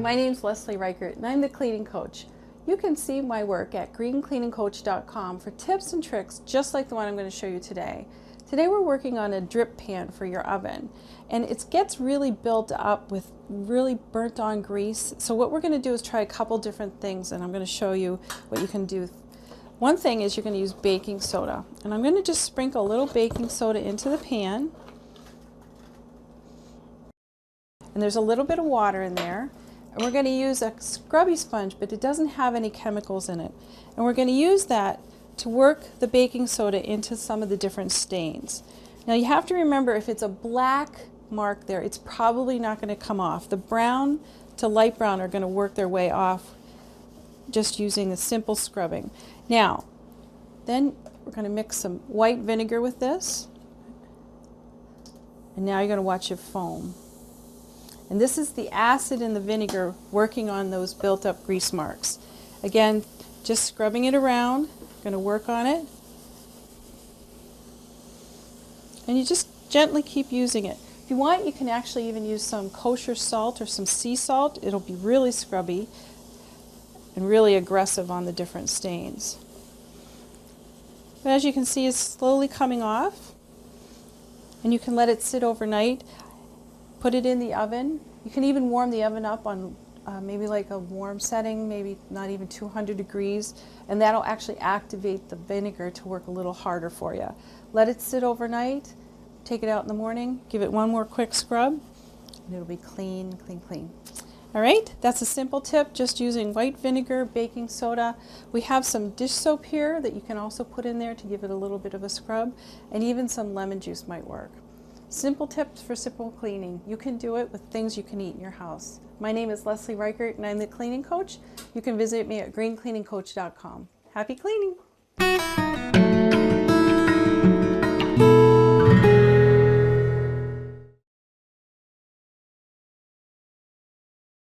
my name's Leslie Reichert and I'm the cleaning coach. You can see my work at greencleaningcoach.com for tips and tricks just like the one I'm going to show you today. Today we're working on a drip pan for your oven, and it gets really built up with really burnt on grease. So what we're going to do is try a couple different things, and I'm going to show you what you can do. One thing is you're going to use baking soda, and I'm going to just sprinkle a little baking soda into the pan. And there's a little bit of water in there. And we're going to use a scrubby sponge, but it doesn't have any chemicals in it. And we're going to use that to work the baking soda into some of the different stains. Now you have to remember, if it's a black mark there, it's probably not going to come off. The brown to light brown are going to work their way off just using a simple scrubbing. Now, then we're going to mix some white vinegar with this. And now you're going to watch it foam. And this is the acid in the vinegar working on those built up grease marks. Again, just scrubbing it around, going to work on it. And you just gently keep using it. If you want, you can actually even use some kosher salt or some sea salt. It'll be really scrubby and really aggressive on the different stains. But as you can see, it's slowly coming off. And you can let it sit overnight. Put it in the oven. You can even warm the oven up on maybe like a warm setting, maybe not even 200 degrees, and that'll actually activate the vinegar to work a little harder for you. Let it sit overnight, take it out in the morning, give it one more quick scrub, and it'll be clean, clean, clean. All right, that's a simple tip, just using white vinegar, baking soda. We have some dish soap here that you can also put in there to give it a little bit of a scrub, and even some lemon juice might work. Simple tips for simple cleaning. You can do it with things you can eat in your house. My name is Leslie Reichert and I'm the cleaning coach. You can visit me at greencleaningcoach.com. Happy cleaning!